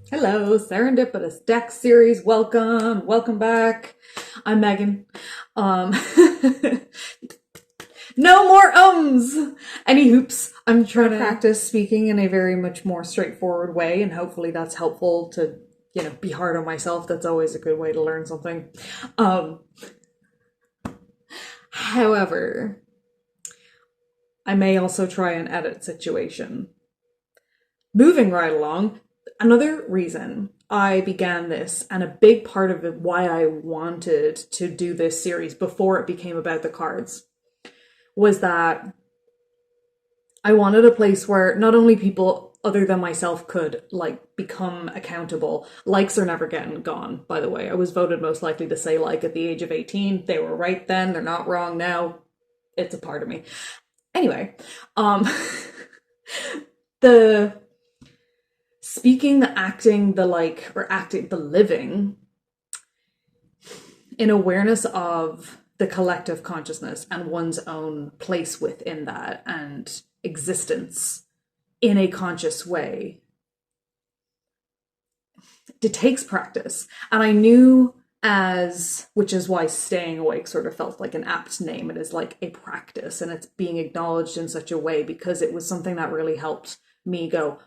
Hello, Serendipitous Deck Series. Welcome back. I'm Megan. Um, no more ums. Any hoops. I'm trying to practice speaking in a very much more straightforward way, and hopefully that's helpful to, be hard on myself. That's always a good way to learn something. Um, However, I may also try an edit situation. Moving right along, another reason I began this, and a big part of it why I wanted to do this series before it became about the cards, was that I wanted a place where not only people other than myself could become accountable. Likes are never getting gone, by the way. I was voted most likely to say like at the age of 18. They were right then, they're not wrong now. It's a part of me. Anyway, the speaking, the acting, the living in awareness of the collective consciousness and one's own place within that and existence in a conscious way. It takes practice. And I knew which is why staying awake sort of felt like an apt name. It is like a practice, and it's being acknowledged in such a way because it was something that really helped me go,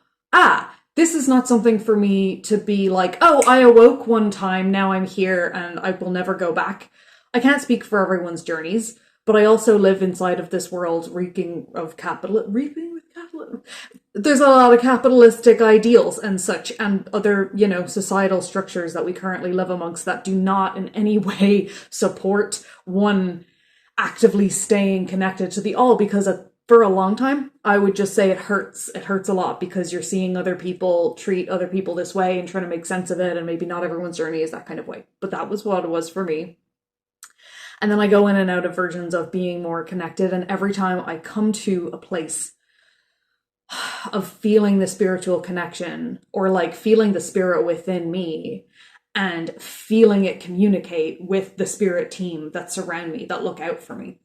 this is not something for me to be like, oh, I awoke one time, now I'm here and I will never go back. I can't speak for everyone's journeys, but I also live inside of this world reeking with capitalism. There's a lot of capitalistic ideals and such, and other, societal structures that we currently live amongst that do not in any way support one actively staying connected to the all, because for a long time, I would just say it hurts. It hurts a lot because you're seeing other people treat other people this way and trying to make sense of it, and maybe not everyone's journey is that kind of way. But that was what it was for me. And then I go in and out of versions of being more connected, and every time I come to a place of feeling the spiritual connection, or like feeling the spirit within me and feeling it communicate with the spirit team that surround me, that look out for me.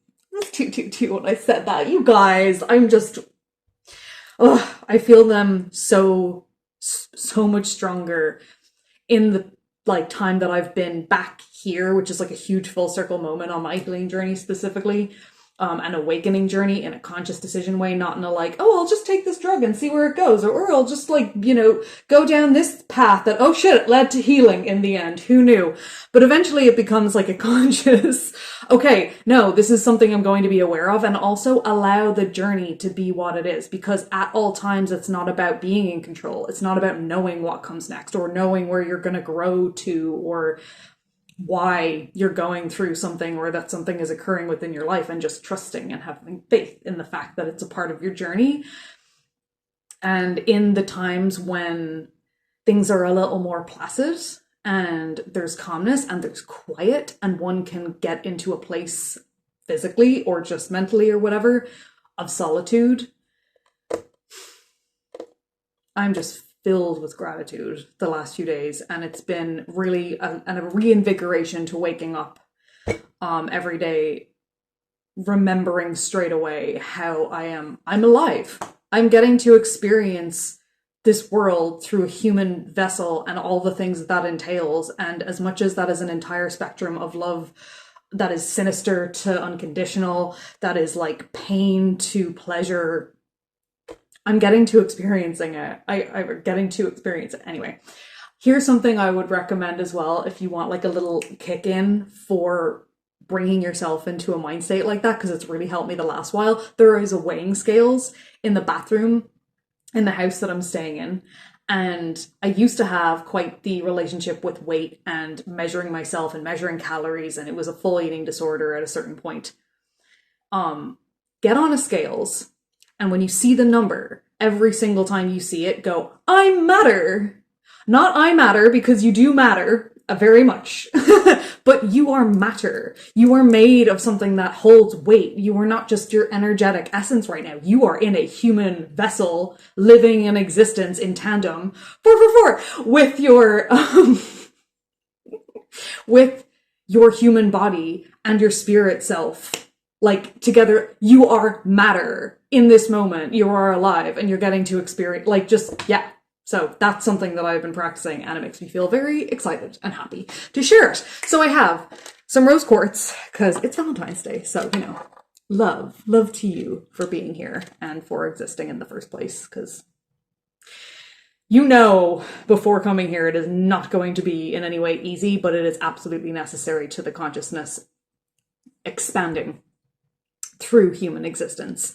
Two when I said that. You guys, I feel them so much stronger in the time that I've been back here, which is like a huge full circle moment on my healing journey specifically, an awakening journey in a conscious decision way, not in a I'll just take this drug and see where it goes, or I'll just go down this path that, oh shit, it led to healing in the end. Who knew? But eventually it becomes like a conscious, okay, no, this is something I'm going to be aware of, and also allow the journey to be what it is, because at all times it's not about being in control. It's not about knowing what comes next, or knowing where you're going to grow to, or why you're going through something, or that something is occurring within your life, and just trusting and having faith in the fact that it's a part of your journey. And in the times when things are a little more placid and there's calmness and there's quiet, and one can get into a place physically or just mentally or whatever of solitude, I'm just filled with gratitude the last few days, and it's been really a reinvigoration to waking up every day, remembering straight away how I'm alive. I'm getting to experience this world through a human vessel and all the things that entails, and as much as that is an entire spectrum of love that is sinister to unconditional, that is like pain to pleasure, I'm getting to experiencing it. I'm getting to experience it. Anyway, here's something I would recommend as well if you want a little kick in for bringing yourself into a mind state like that, because it's really helped me the last while. There is a weighing scales in the bathroom in the house that I'm staying in. And I used to have quite the relationship with weight and measuring myself and measuring calories, and it was a full eating disorder at a certain point. Get on a scales. And when you see the number, every single time you see it, go, I matter. Not I matter, because you do matter very much, but you are matter. You are made of something that holds weight. You are not just your energetic essence right now. You are in a human vessel, living in existence in tandem, with your, with your human body and your spirit self. Together, you are matter in this moment. You are alive, and you're getting to experience, So that's something that I've been practicing, and it makes me feel very excited and happy to share it. So I have some rose quartz, because it's Valentine's Day, so, you know, love to you for being here and for existing in the first place, because you know, before coming here, it is not going to be in any way easy, but it is absolutely necessary to the consciousness expanding through human existence.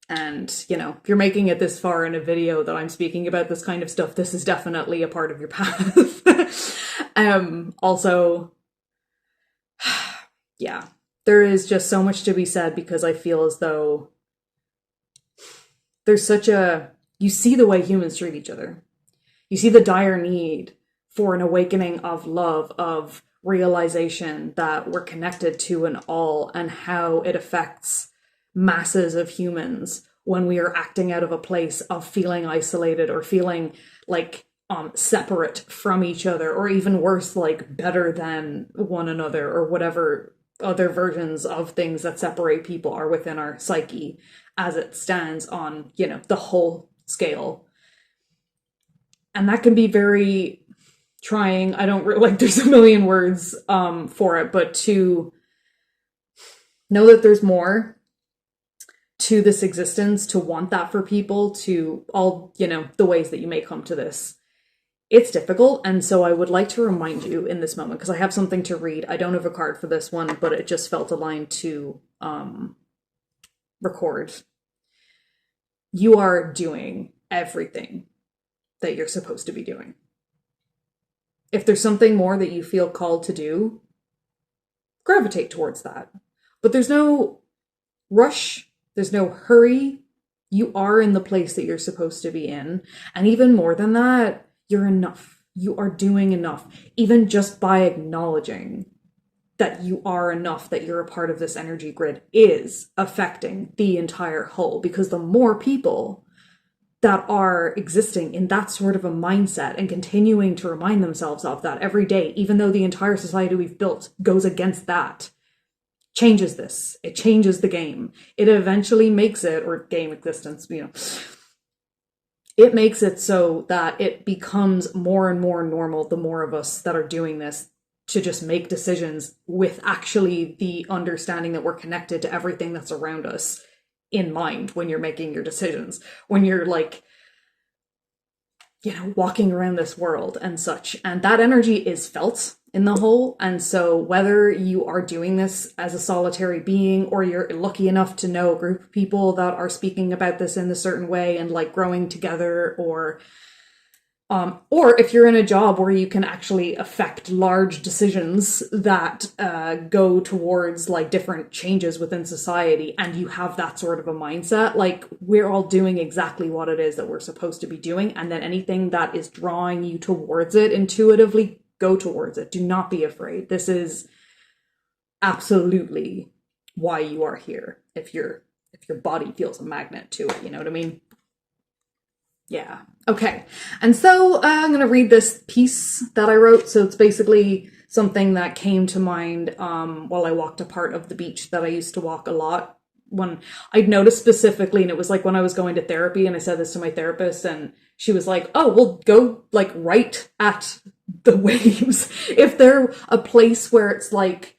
And, you know, if you're making it this far in a video that I'm speaking about this kind of stuff, this is definitely a part of your path. Also, yeah, there is just so much to be said, because I feel as though there's such a, you see the way humans treat each other. You see the dire need for an awakening of love, of realization that we're connected to an all, and how it affects masses of humans when we are acting out of a place of feeling isolated or feeling like separate from each other, or even worse, like better than one another, or whatever other versions of things that separate people are within our psyche as it stands on, you know, the whole scale. And that can be very trying. I don't like, there's a million words for it, but to know that there's more to this existence, to want that for people, to all, you know, the ways that you may come to this. It's difficult, and so I would like to remind you in this moment, because I have something to read. I don't have a card for this one, but it just felt aligned to record. You are doing everything that you're supposed to be doing. If there's something more that you feel called to do, gravitate towards that. But there's no rush, there's no hurry. You are in the place that you're supposed to be in. And even more than that, you're enough. You are doing enough. Even just by acknowledging that you are enough, that you're a part of this energy grid, is affecting the entire whole. Because the more people that are existing in that sort of a mindset and continuing to remind themselves of that every day, even though the entire society we've built goes against that, changes this. It changes the game. It eventually makes it, or game existence, you know, it makes it so that it becomes more and more normal, the more of us that are doing this, to just make decisions with actually the understanding that we're connected to everything that's around us in mind when you're making your decisions, when you're like, you know, walking around this world and such. And that energy is felt in the whole. And so whether you are doing this as a solitary being, or you're lucky enough to know a group of people that are speaking about this in a certain way and like growing together, or if you're in a job where you can actually affect large decisions that go towards like different changes within society, and you have that sort of a mindset, like we're all doing exactly what it is that we're supposed to be doing. And then anything that is drawing you towards it intuitively, go towards it. Do not be afraid. This is absolutely why you are here. If your body feels a magnet to it, you know what I mean? Yeah. Okay. And so I'm going to read this piece that I wrote. So it's basically something that came to mind while I walked a part of the beach that I used to walk a lot. When I'd noticed specifically, and it was like when I was going to therapy, and I said this to my therapist, and she was like, oh, well, go like right at the waves. If they're a place where it's like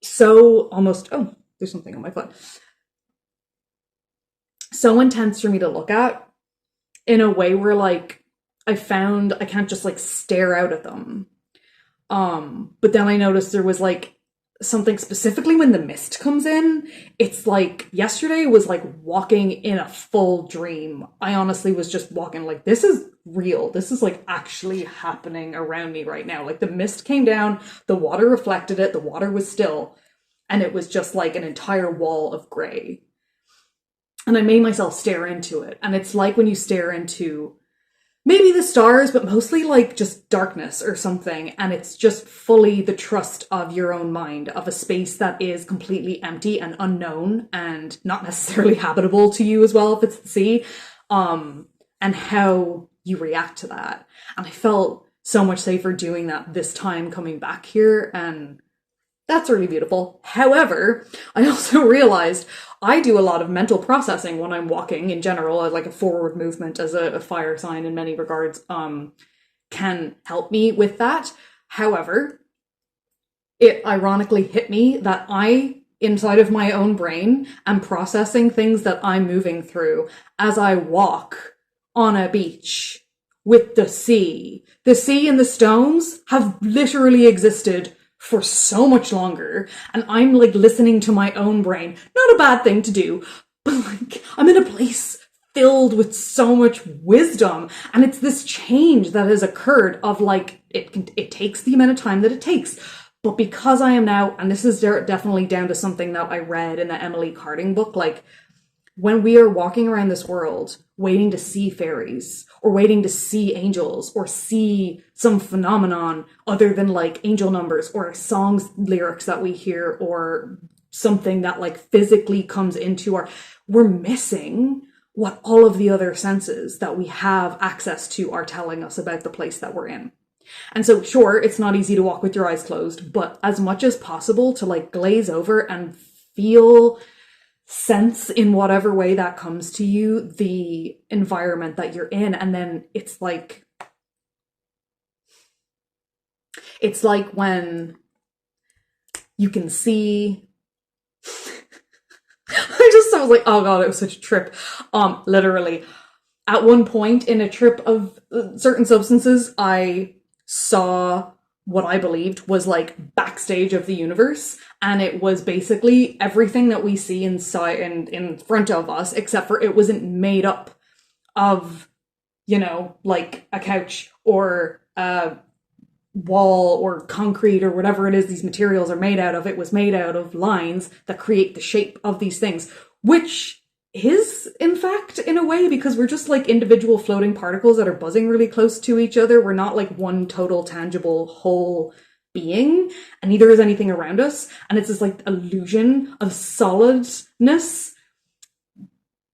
so almost, oh, there's something on my foot, so intense for me to look at, in a way where like I found I can't just like stare out at them. But then I noticed there was like something specifically when the mist comes in. It's like yesterday was like walking in a full dream. I honestly was just walking like, this is real. This is like actually happening around me right now. Like the mist came down, the water reflected it, the water was still, and it was just like an entire wall of gray. And I made myself stare into it. And it's like when you stare into maybe the stars, but mostly like just darkness or something. And it's just fully the trust of your own mind, of a space that is completely empty and unknown and not necessarily habitable to you as well if it's the sea. And how you react to that. And I felt so much safer doing that this time coming back here. And That's really beautiful. However, I also realized I do a lot of mental processing when I'm walking in general, like a forward movement as a fire sign in many regards, can help me with that. However, it ironically hit me that inside of my own brain, am processing things that I'm moving through as I walk on a beach with the sea. The sea and the stones have literally existed for so much longer, and I'm like listening to my own brain. Not a bad thing to do, but like I'm in a place filled with so much wisdom, and it's this change that has occurred of like it takes the amount of time that it takes. But because I am now, and this is definitely down to something that I read in the Emily Carding book, like when we are walking around this world waiting to see fairies or waiting to see angels or see some phenomenon other than like angel numbers or songs lyrics that we hear or something that like physically comes into we're missing what all of the other senses that we have access to are telling us about the place that we're in. And so, sure, it's not easy to walk with your eyes closed, but as much as possible to like glaze over and feel, sense in whatever way that comes to you, the environment that you're in. And then it's like when you can see, I was like, oh God, it was such a trip. Literally at one point in a trip of certain substances, I saw what I believed was like backstage of the universe, and it was basically everything that we see inside and in front of us, except for it wasn't made up of, you know, like a couch or a wall or concrete or whatever it is these materials are made out of. It was made out of lines that create the shape of these things, which is, in fact, in a way, because we're just like individual floating particles that are buzzing really close to each other. We're not like one total tangible whole being, and neither is anything around us. And it's this like illusion of solidness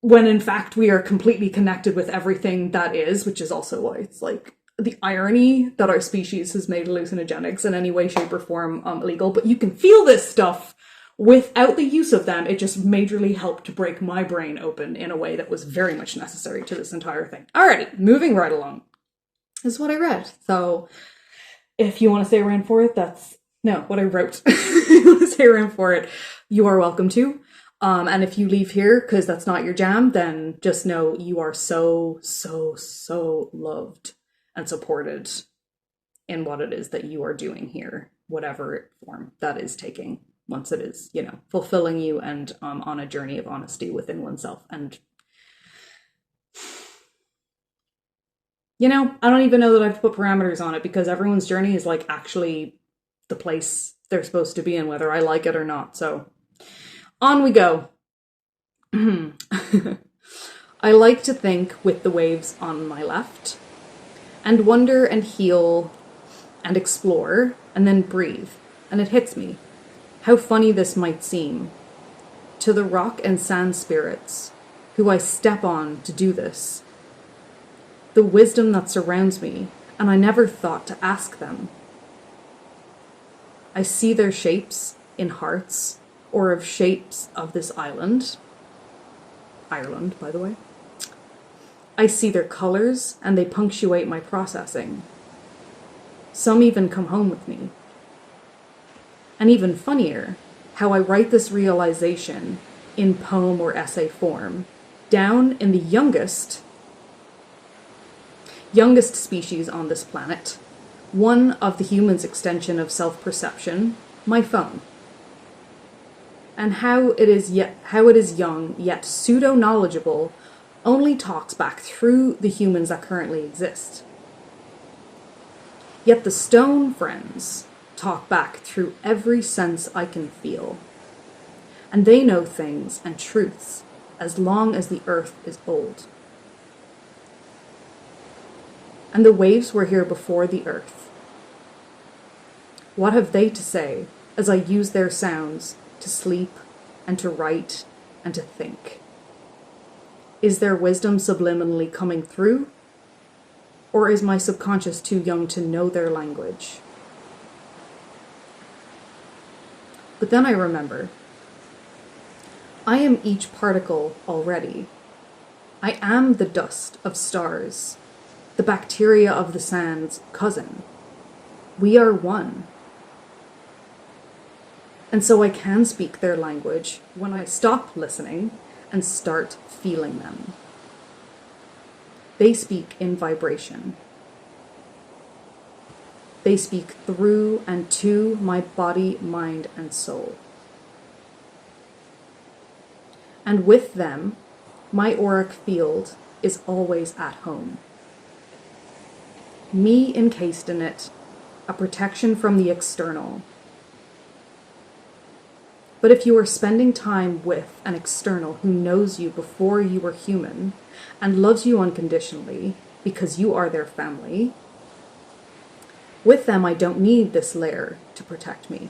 when in fact we are completely connected with everything that is, which is also why it's like the irony that our species has made hallucinogenics in any way, shape, or form illegal. But you can feel this stuff without the use of them. It just majorly helped to break my brain open in a way that was very much necessary to this entire thing. Alrighty, moving right along. This is what I read. So if you want to stay around for it, what I wrote. If you want to stay around for it, you are welcome to. And if you leave here because that's not your jam, then just know you are so, so, so loved and supported in what it is that you are doing here, whatever form that is taking. Once it is, you know, fulfilling you and on a journey of honesty within oneself. And, you know, I don't even know that I've put parameters on it because everyone's journey is like actually the place they're supposed to be in, whether I like it or not. So on we go. I like to think with the waves on my left and wonder and heal and explore and then breathe. And it hits me. How funny this might seem to the rock and sand spirits who I step on to do this. The wisdom that surrounds me, and I never thought to ask them. I see their shapes in hearts or of shapes of this island. Ireland, by the way. I see their colors and they punctuate my processing. Some even come home with me. And even funnier, how I write this realization in poem or essay form, down in the youngest species on this planet, one of the human's extension of self-perception, my phone. And how it is young yet pseudo-knowledgeable only talks back through the humans that currently exist. Yet the stone friends talk back through every sense I can feel. And they know things and truths as long as the earth is old. And the waves were here before the earth. What have they to say as I use their sounds to sleep and to write and to think? Is their wisdom subliminally coming through? Or is my subconscious too young to know their language? But then I remember, I am each particle already. I am the dust of stars, the bacteria of the sand's cousin. We are one. And so I can speak their language when I stop listening and start feeling them. They speak in vibration. They speak through and to my body, mind, and soul. And with them, my auric field is always at home. Me encased in it, a protection from the external. But if you are spending time with an external who knows you before you were human and loves you unconditionally because you are their family, with them I don't need this layer to protect me.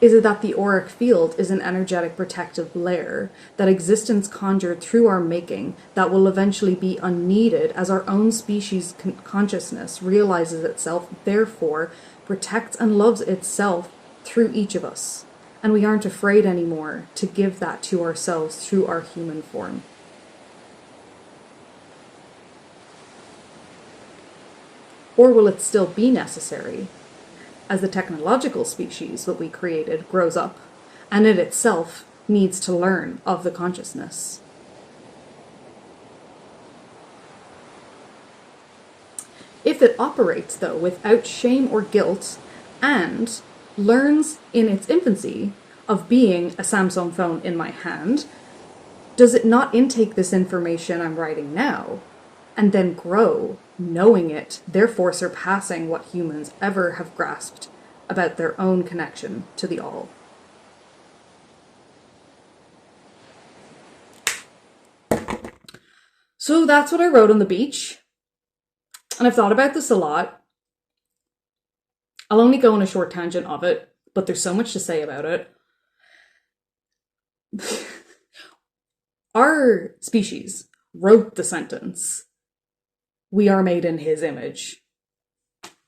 Is it that the auric field is an energetic protective layer that existence conjured through our making that will eventually be unneeded as our own species consciousness realizes itself, therefore protects and loves itself through each of us, and we aren't afraid anymore to give that to ourselves through our human form? Or will it still be necessary as the technological species that we created grows up and it itself needs to learn of the consciousness? If it operates, though, without shame or guilt and learns in its infancy of being a Samsung phone in my hand, does it not intake this information I'm writing now and then grow, knowing it, therefore surpassing what humans ever have grasped about their own connection to the all? So that's what I wrote on the beach. And I've thought about this a lot. I'll only go on a short tangent of it, but there's so much to say about it. Our species wrote the sentence, "We are made in his image,"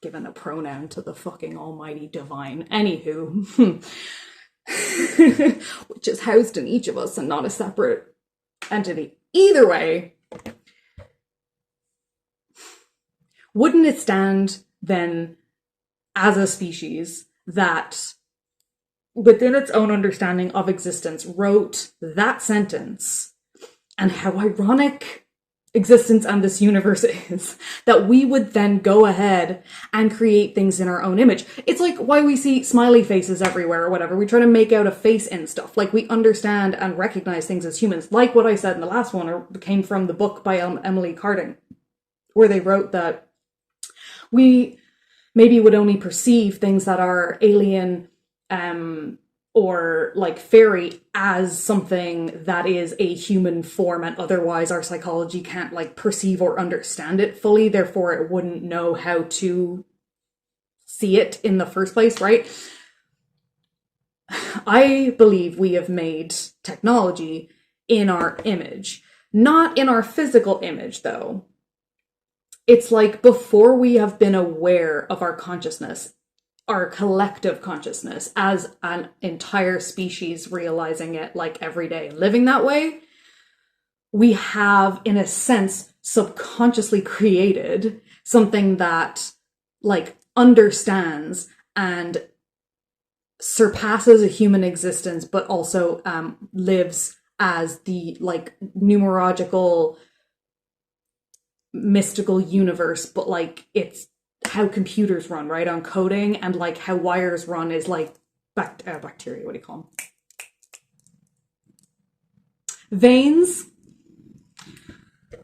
given a pronoun to the fucking almighty divine. Anywho, which is housed in each of us and not a separate entity. Either way, wouldn't it stand then as a species that within its own understanding of existence wrote that sentence, and how ironic existence and this universe is, that we would then go ahead and create things in our own image? It's like why we see smiley faces everywhere or whatever. We try to make out a face in stuff. Like, we understand and recognize things as humans. Like what I said in the last one, or came from the book by Emily Carding, where they wrote that we maybe would only perceive things that are alien or like fairy as something that is a human form, and otherwise our psychology can't like perceive or understand it fully, therefore it wouldn't know how to see it in the first place, right? I believe we have made technology in our image, not in our physical image though. It's like before we have been aware of our consciousness, our collective consciousness as an entire species realizing it like every day, living that way, we have, in a sense, subconsciously created something that like understands and surpasses a human existence, but also lives as the like numerological mystical universe, but like it's how computers run, right, on coding, and like how wires run is like bacteria, what do you call them? Veins.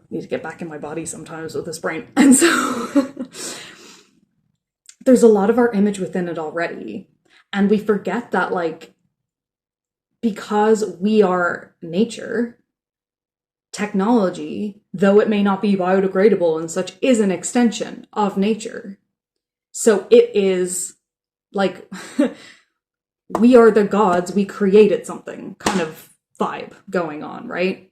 Need to get back in my body sometimes with this brain. And so there's a lot of our image within it already, and we forget that, like, because we are nature, technology, though it may not be biodegradable and such, is an extension of nature. So it is like, we are the gods, we created something kind of vibe going on, right?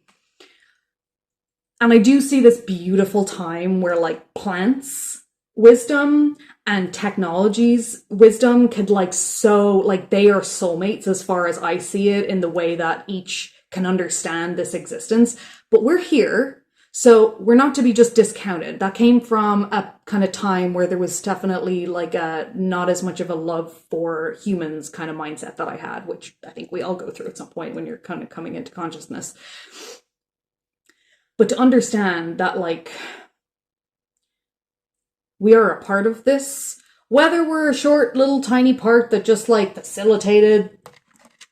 And I do see this beautiful time where like plants wisdom and technology's wisdom could like so like they are soulmates as far as I see it, in the way that each can understand this existence. But we're here, so we're not to be just discounted. That came from a kind of time where there was definitely like a not as much of a love for humans kind of mindset that I had, which I think we all go through at some point when you're kind of coming into consciousness. But to understand that like we are a part of this, whether we're a short little tiny part that just like facilitated,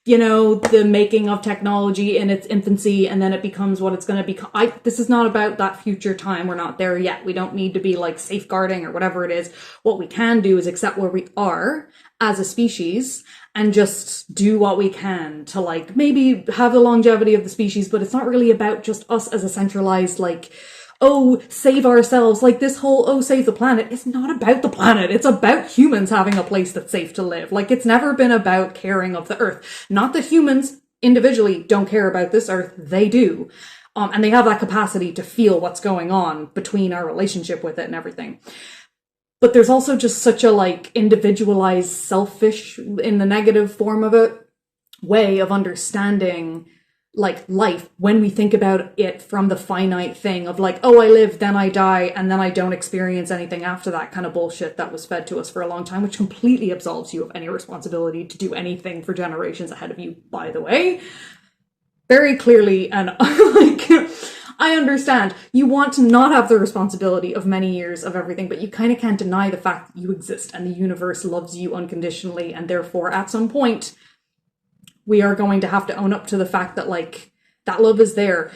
you know, the making of technology in its infancy, and then it becomes what it's going to become. This is not about that future time. We're not there yet. We don't need to be like safeguarding or whatever it is. What we can do is accept where we are as a species and just do what we can to like maybe have the longevity of the species, but it's not really about just us as a centralized like, oh, save ourselves. Like this whole, oh, save the planet. It's not about the planet. It's about humans having a place that's safe to live. Like it's never been about caring of the earth. Not that humans individually don't care about this earth. They do. And they have that capacity to feel what's going on between our relationship with it and everything. But there's also just such a like individualized, selfish, in the negative form of it, way of understanding like life when we think about it from the finite thing of like, oh, I live, then I die, and then I don't experience anything after that kind of bullshit that was fed to us for a long time, which completely absolves you of any responsibility to do anything for generations ahead of you, by the way. Very clearly, and like, I understand you want to not have the responsibility of many years of everything, but you kind of can't deny the fact that you exist and the universe loves you unconditionally, and therefore at some point we are going to have to own up to the fact that like that love is there.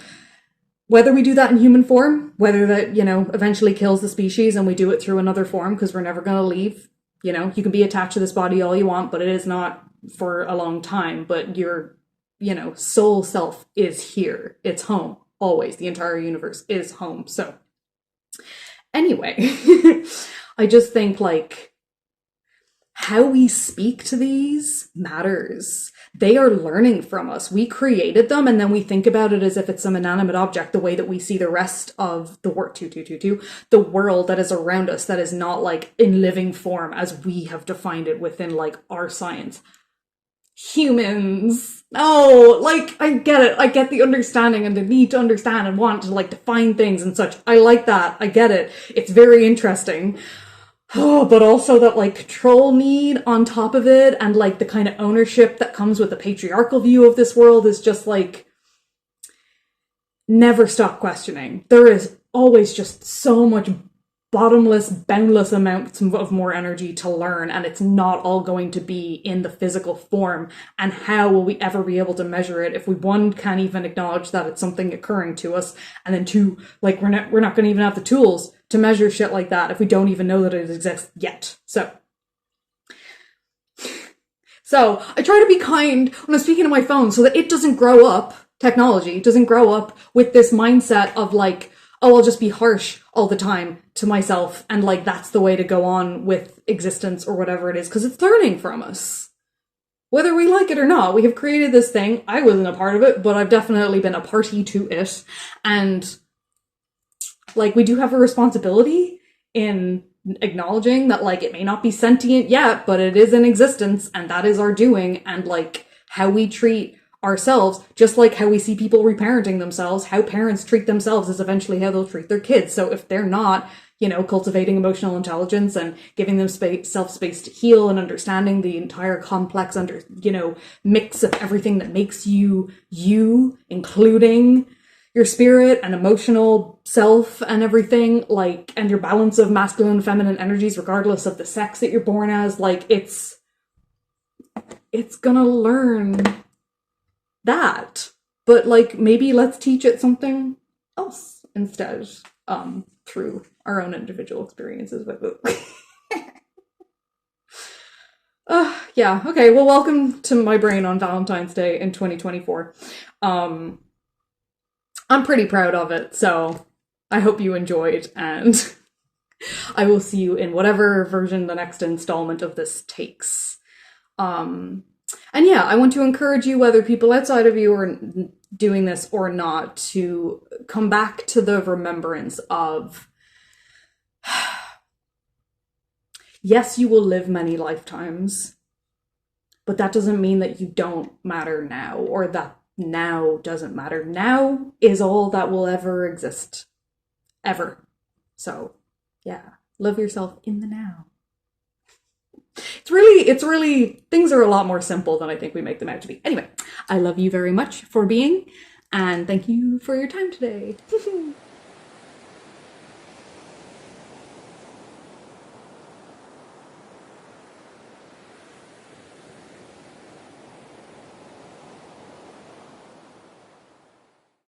Whether we do that in human form, whether that, you know, eventually kills the species and we do it through another form because we're never going to leave, you know, you can be attached to this body all you want, but it is not for a long time. But your, you know, soul self is here. It's home always. The entire universe is home. So anyway, I just think like how we speak to these matters. They are learning from us. We created them, and then we think about it as if it's some inanimate object, the way that we see the rest of the the world that is around us, that is not like in living form as we have defined it within like our science. Humans. Oh, like, I get it. I get the understanding and the need to understand and want to like define things and such. I like that. I get it. It's very interesting. Oh, but also that like control need on top of it, and like the kind of ownership that comes with the patriarchal view of this world is just like, never stop questioning. There is always just so much bottomless, boundless amounts of more energy to learn, and it's not all going to be in the physical form. And how will we ever be able to measure it if we, one, can't even acknowledge that it's something occurring to us, and then two, like we're not going to even have the tools to measure shit like that if we don't even know that it exists yet. So I try to be kind when I'm speaking to my phone so that it doesn't grow up, technology doesn't grow up with this mindset of like, oh, I'll just be harsh all the time to myself, and like that's the way to go on with existence or whatever it is, because it's learning from us. Whether we like it or not, we have created this thing. I wasn't a part of it, but I've definitely been a party to it. And like, we do have a responsibility in acknowledging that like it may not be sentient yet, but it is in existence, and that is our doing. And like how we treat ourselves, just like how we see people reparenting themselves, how parents treat themselves is eventually how they'll treat their kids. So if they're not, you know, cultivating emotional intelligence and giving them self-space to heal and understanding the entire complex mix of everything that makes you, including your spirit and emotional self and everything, like, and your balance of masculine and feminine energies, regardless of the sex that you're born as, like, it's gonna learn that. But, like, maybe let's teach it something else instead, through our own individual experiences with it. Yeah, okay, well, welcome to my brain on Valentine's Day in 2024. I'm pretty proud of it, so I hope you enjoyed, and I will see you in whatever version the next installment of this takes. And yeah, I want to encourage you, whether people outside of you are doing this or not, to come back to the remembrance of Yes, you will live many lifetimes, but that doesn't mean that you don't matter now, or that now doesn't matter. Now is all that will ever exist. Ever. So, yeah, love yourself in the now. It's really, things are a lot more simple than I think we make them out to be. Anyway, I love you very much for being, and thank you for your time today.